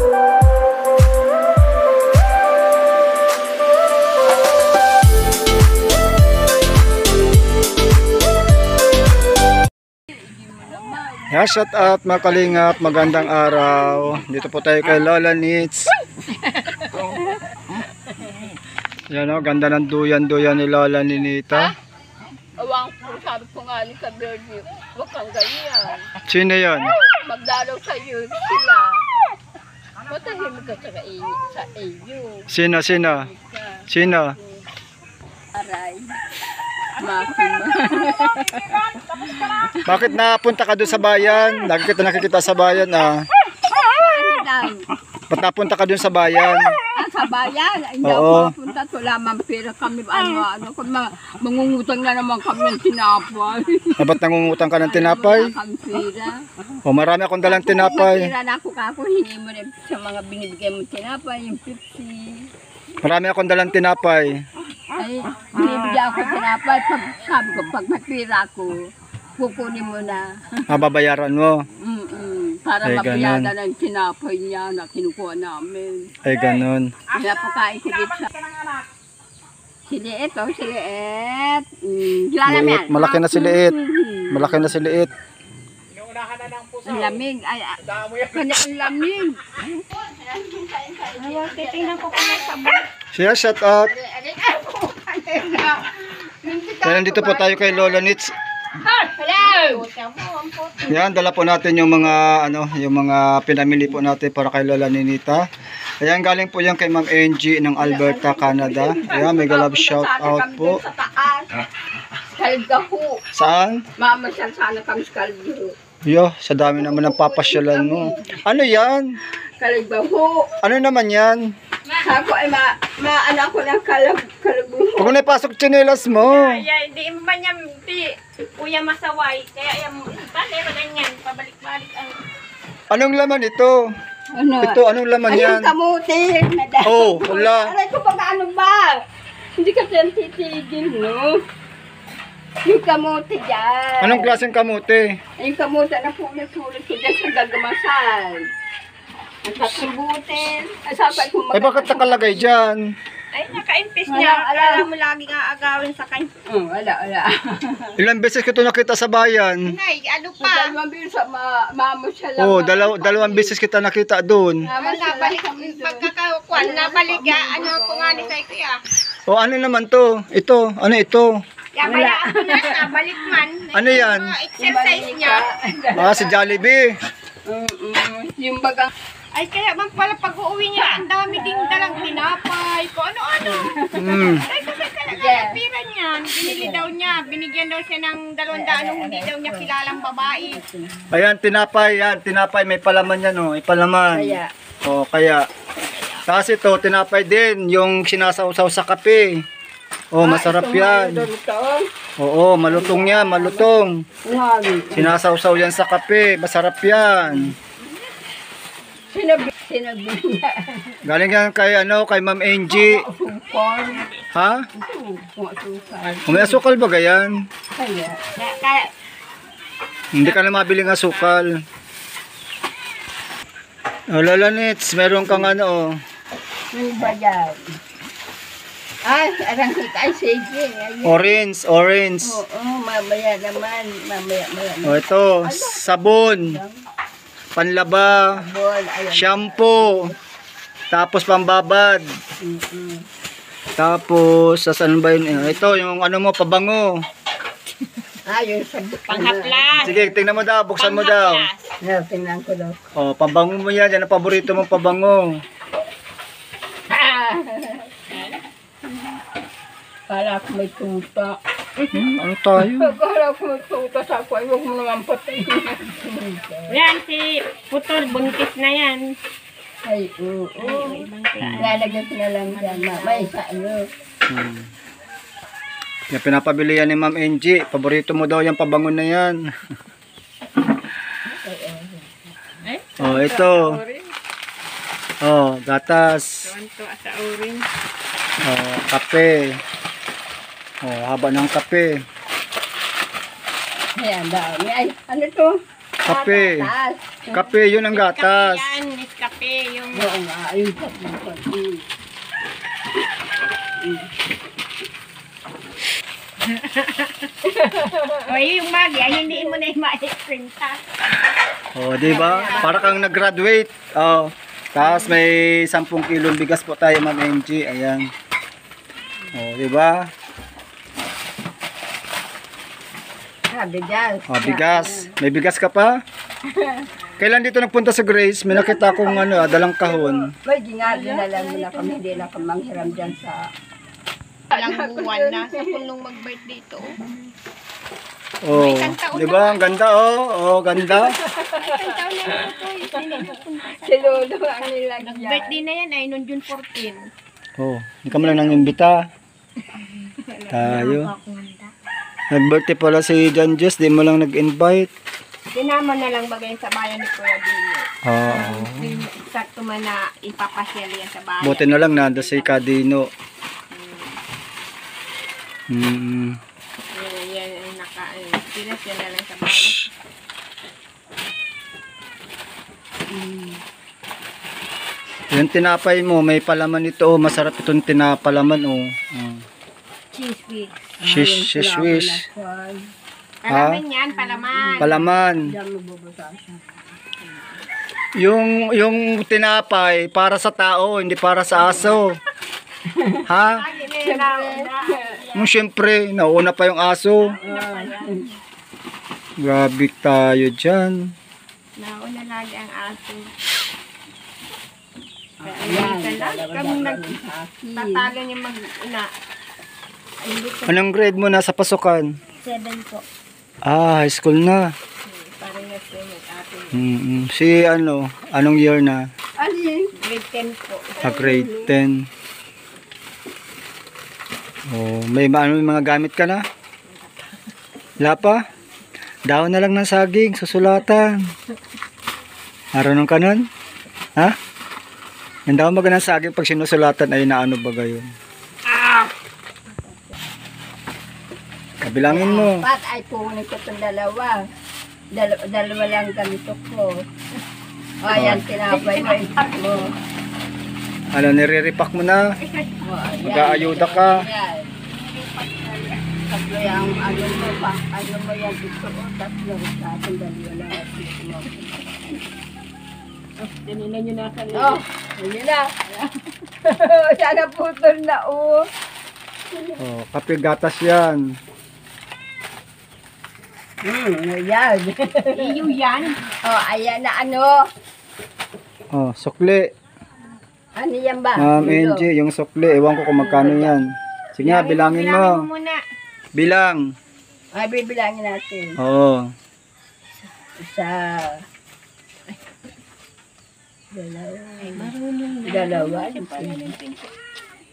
Yeah, shout out mga kalingap, magandang araw. Dito po tayo kay Lola Nits. Yan o, ganda ng duyan-duyan ni Lola Ninita. Awang po, sabi ko nga ni sa Virgil, huwag kang ganyan. Sino yun? Magdalaw sa iyo sila. Matahimik ka sa iyo. Sino? Sino? Aray. Makima. Bakit napunta ka doon sa bayan? Lagi kita nakikita sa bayan ah. Ba't napunta ka doon sa bayan? Sa bayan? Hindi Oo. ako mapunta. Wala mang pera kami. Kung mangungutang na naman kami ng tinapay. Ba't nangungutang ka ng tinapay? Wala kang pera. O marami akong dalang tinapay. Pera na ako kako. Hindi mo rin sa mga binibigay mo tinapay. Yung Pepsi. Marami akong dalang tinapay. Ay, binibigyan ako tinapay. Pag sabi ko, pag may pera ko, kukunin mo na. Babayaran mo. Para ay, mabayaran ang tinapay niya na kinukuha namin. Ay, ganun. Pinapakain ko dito sa... Siliit, oh, siliit. Kilala mo yan? Malaki na si Liit. Malaki na si Liit. Ang lamig. Ay, kanya ang lamig. Titingnan ko kung may sabon. Siya, shout out. Kaya nandito po tayo kay Lola Nits. Hello! Yan, dala po natin yung mga yung mga pinamili po natin para kay Lola Ninita. Ayan, galing po yan kay Ma'am Angie ng Alberta, Canada. Ayan, mega love shout out po. Kalgaho. Saan? Mama siya sana kami sa kalgaho. Yo, sa dami naman ng papasyalan mo. Ano yan? Kalgaho. Ano naman yan? Ako ay anak ko ng kalgaho. Huwag mo na ipasok tsinelas mo. Ay, hindi mo man yan, kuya masaway. Kaya yung palero ganyan, pabalik-balik ang... Anong laman ito? Ano? Ito, anong laman Ay, yan? yung kamuti. Oh, wala. Aray ko baka ano ba? Hindi ka siyang titigil, no? Yung kamuti dyan. Anong klaseng kamote? Yung kamuti na pulit-pulit ko dyan sa gagamasan. Ang katributin. Ay, sabi ko Eh, bakit nakalagay dyan? Ay, naka-impis Wala, niya. wala. Kaya mo laging aagawin sa kanya. Wala. Ilang beses ko ito nakita sa bayan. Nay, ano Sa pa? dalawang bilis sa mama siya lang. Oh, dalawang beses kita nakita doon. Mama siya lang Nabalik, kami doon. pagkakakuan, nabalik ya. Ano po nga ni Sai kuya? Oh, ano naman to? Ito, ano ito? Kaya bayaan ko na, nabalik man. Ano yan? Exercise niya. Si Jollibee. Yung bagang... Ay, kaya man pala pag-uwi niya, ang dami ding dalang tinapay. Kung ano-ano. Ay, kasi talaga pira niyan. Binili daw niya. Binigyan daw siya ng 200 nung hindi daw niya kilalang babae. Ayan, tinapay, yan. Tinapay, may palaman yan, oh. May palaman. Kaya. Oh, kaya. Tapos ito, tinapay din, yung sinasawsaw sa kape. Oh, masarap yan. Oo, malutong yan, malutong. Sinasawsaw yan sa kape, masarap yan. Sinabi niya. Galing yan kay, kay Ma'am Angie. Sukal. Ha? Sukal. May asukal ba gayan? Kaya. Hindi ka na mabiling asukal. Oh, Lola Nits, meron kang Ano ba yan? Ay, arang kita. Ay, sige. orange. Oo, mamaya naman. Mamaya. Oh, ito, sabon, panlaba, shampoo, tapos pambabad. Tapos, saan ba yun? Ito, yung mo, pabango. Yung sabot. Panghaplas. Sige, tingnan mo daw, buksan mo daw. Tingnan ko daw. Oh, pabango mo yan, yan ang paborito mong pabango. Kala ko may tuta. Ano tayo? Kala ko may tuta sa ako. Huwag mo naman patay. Yan, si Putol, buntis na yan. Ay, oo. Lalagyan ko na lang dyan. May isa, Yung pinapabili yan ni Ma'am Angie. Paborito mo daw yung pabango na yan. Oh, ito. Oh, gatas. Sa orange. Oh, kape. Oh, haba ng kape. Ayan, dami. Ay, ano to? Kape. gatas. Kape, yun ang gatas. Kape yan, Nescafe. Yung Oo nga, ayun sa mga O, yung magi, ay hindi mo na yung ma-exprenta. Oh, di ba? Para kang nag-graduate. Oh. Tapos may 10 kilong bigas po tayo, Ma'am MG. Ayan. Oh, di ba? bigas. Oh, bigas. May bigas ka pa? Kailan dito nagpunta sa Grace, may nakita akong dalang kahon. May ginagawa na lang nila kami, hindi na kami manghiram dyan sa... Ilang buwan na sa punong mag-birthday to. Oh, di ba? Ang ganda, oh. Oh, ganda. Isang taon na ito. Hindi napunta sa... Si Lolo ang nilagyan. Birthday na yan ay noong June 14. Oh, hindi ka mo lang nang imbita. Tayo. Nag-birthday pala si John Jess, di mo lang nag-invite. Sinama na lang bagay sa bayan ni Kuya Dino. Oo. Sakto man na ipapasyal yan sa bayan. Buti na lang nando si Kadino. Hmm. Yan ay pinasya na lang sa bayan. Yung tinapay mo, may palaman ito. Oh. Masarap itong tinapalaman. Oh. Cheese whiz. Shish wish. Palaman yan, palaman. Palaman. Diyan magbubasa siya. Yung tinapay para sa tao, hindi para sa aso. Ha? Siyempre, nauna pa yung aso. Grabe tayo dyan. Nauna lagi ang aso. Ayan, Kaya lang, kung nagtatalo niya mag-una. Anong grade mo na sa pasukan? 7 po. Ah, high school na. Parang nasa ate. Si anong year na? Alin? Grade 10 po. Grade 10. Oh, may mga gamit ka na? Wala pa? Dahon na lang ng saging, susulatan. Marunong ka nun? Ha? Yung dahon ba ng saging pag sinusulatan ay naano ba gayon? Kabilangin mo. Pat ay punin ko itong dalawa. Dalawa lang ganito ko. O, ayan, tinapay mo mo. Ano, nire-repack mo na? Mag-aayuda ka. Ayan. Tatlo yung ano mo pa. Ano mo yan dito. Tatlo sa ating dalawa lang. Tininan nyo na kanina. Oh, yun na. Sana putol na, oh. Oh, kape gatas yan. Ayan. Iyo yan. Oh, ayan na ano. Oh, sukli. Ano yan ba? Ma'am NG, yung sukli. Ewan ko kung magkano yan. Sige nga, bilangin mo. Muna. Bilang. Ay, bibilangin natin. Oo. Isa. Dalawa. Ay, marunong na. Dalawa.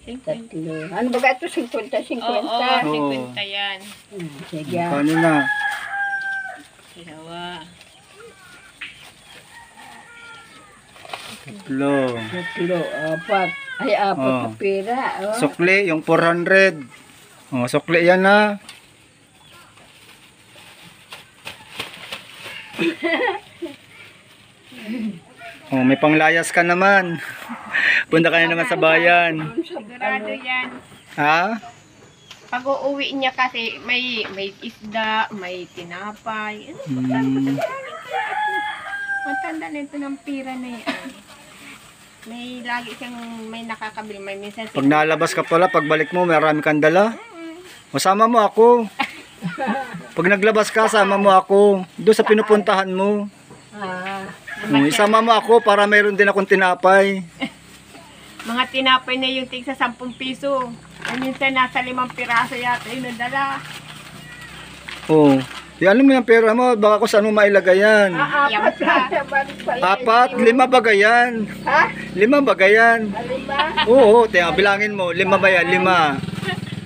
Thank Tatlo. Ano ba ito? 50? 50? Oo, 50 yan. Sige. Paano na? Dalawa. Tatlo. Tatlo. Apat. Ay, apat Oh. na pera. Oh. Sukli, yung 400. Oh, sukli yan na. Oh, may panglayas ka naman. Punta ka na naman sa bayan. Sigurado yan. Ha? Pag uuwi niya kasi may isda, may tinapay. Matanda na ito ng pira na yan. May lagi siyang may nakakabili. May minsan Pag nalabas ka pala, pagbalik mo, marami kang dala. Masama mo ako. Pag naglabas ka, sama mo ako. Doon sa pinupuntahan mo. Isama mo ako para mayroon din akong tinapay. mga tinapay na yung tig sa 10 piso. Ay minsan nasa 5 piraso yata yung nadala. Oh. Alam mo yung pera mo, baka kung saan mo mailagay yan. Apat na. 4, 5 ba gayan? Ha? 5 ba gayan? Lima? Oo, bilangin mo. 5 ba yan? 5.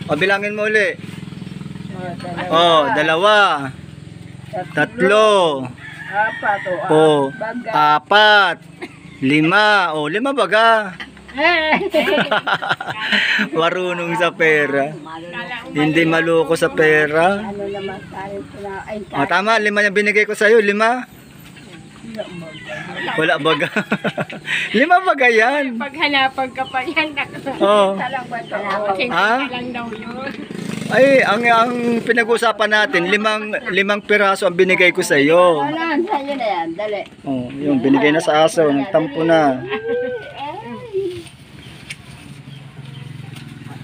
O, bilangin mo uli. Oh, dalawa. O, 2. 3. Apat. O, Baga. 4. 5. O, 5 baga. Marunong sa pera. Hindi maloko sa pera. Ano naman tayo sila? Ay, O, tama, 5 yung binigay ko sa'yo. 5. Wala baga. 5 baga yan. Paghanapan ka pa yan. Oh. King Ha? lang daw yun. Ay, ang pinag-usapan natin, 5 piraso ang binigay ko sa iyo. Wala, sa'yo na yan. Dali. Oh, yung binigay na sa aso, nagtampo na.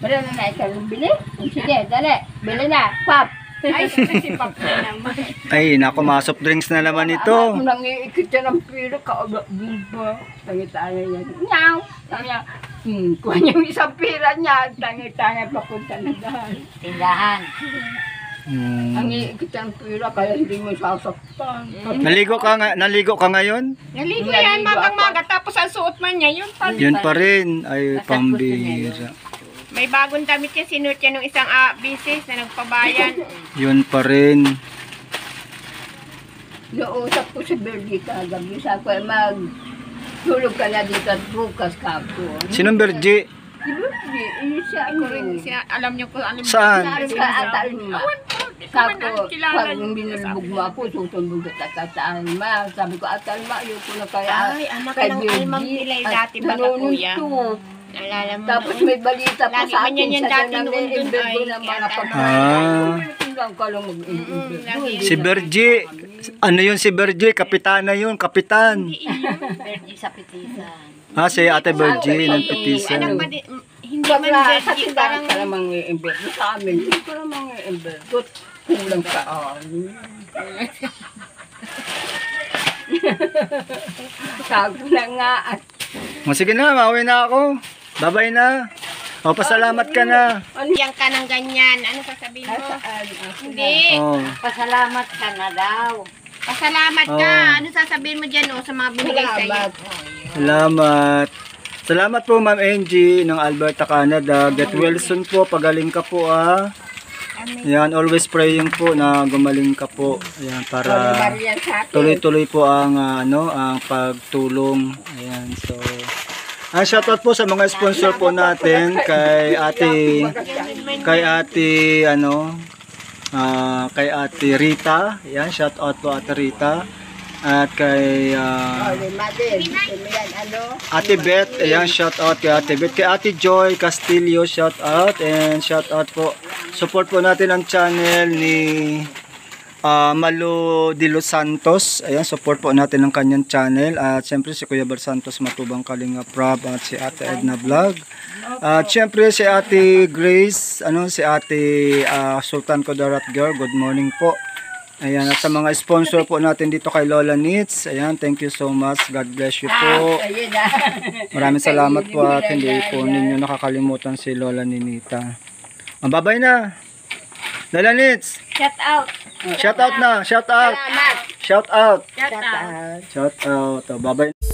Pero na ikaw bili? Sige, dali. Bili na. Pop. Ay, si Papa naman. Ay, naku, mga soft drinks na naman ito. Ako nangiikit siya ng pilo, kaulog-bulba. Tangi-tangi yan. Nyaw! Tangi, kuha niya yung isang pira niya. Tangi-tangi papunta na dahil. Tindahan. Ang iikit siya ng pilo, kaya hindi mo sasaktan. Naligo ka ngayon? Naligo yan, magang-maga. Tapos ang suot man niya, yun pa. Yun pa rin. Ay, pambira. May bagong damit yan, sinuot yan ng isang bisis na nagpabayan. Yun pa rin. Nausap ko si Bergie kagabi. Sabi ko, tulog ka na dito at bukas ka po. Sinong Bergie? Si Bergie, siya Ako rin, alam niyo ko, alam niyo. Saan? Saan ka at Alma? Sabi Sabi ko, pag binulbog mo ako, susumbog kita sa Alma. Sabi ko, at Alma, ayoko na kaya. Ay, anak ka ng Almang Pilay dati ba ka, kuya? Alala mo Tapos noon. may balita pa Lagi sa man yan akin yan sa dati doon noon dun, na ay, ng mga kaya pagkain. Ah. Tingnan ka lang mag-imbimbig. Si Bergie. Ano yun si Bergie? Kapitana yun, kapitan. Bergie sa petisan. Ha, si Ate Bergie ng petisan. Ano ba di, hindi Pag man sa Bergie, tindahan parang ka namang i-imbig. Sa amin, hindi ko namang i-imbig. Kulang ka. Sabi na nga at O, sige na, mauwi na ako. Bye-bye na. O, pasalamat ka na. yan ka ng ganyan. Ano sasabihin mo? Hindi. O, pasalamat ka na daw. Pasalamat ka. Oh. Ano sasabihin mo dyan sa mga binigay sa iyo? salamat. Salamat po, Ma'am Angie ng Alberta, Canada. Get well soon po. Pagaling ka po, ah. Ayan, always praying po na gumaling ka po. Ayan, para tuloy-tuloy po ang ang pagtulong. Ayan, so shoutout po sa mga sponsor po natin kay Ate Rita. Ayan, shoutout po Ate Rita. At kay Ate Beth, ayan, shoutout kay Ate Beth. Kay Ate Joy Castillo, shoutout. And shoutout po, support po natin ang channel ni Malu de los Santos. Ayan, support po natin ang kanyang channel. At siyempre si Kuya Bar Santos Matubang Kalinga Prab at si Ate Edna Vlog. At siyempre si Ate Grace, si Ate Sultan Kodarat Girl. Good morning po. Ayan, at sa mga sponsor po natin dito kay Lola Nits. Ayan, thank you so much. God bless you po. Maraming salamat po at hindi po ninyo nakakalimutan si Lola Ninita. Bye-bye na. Lola Nits. Shout out. Shout out na. Shout out. Salamat. Shout out. Shout out. Shout out. Bye-bye.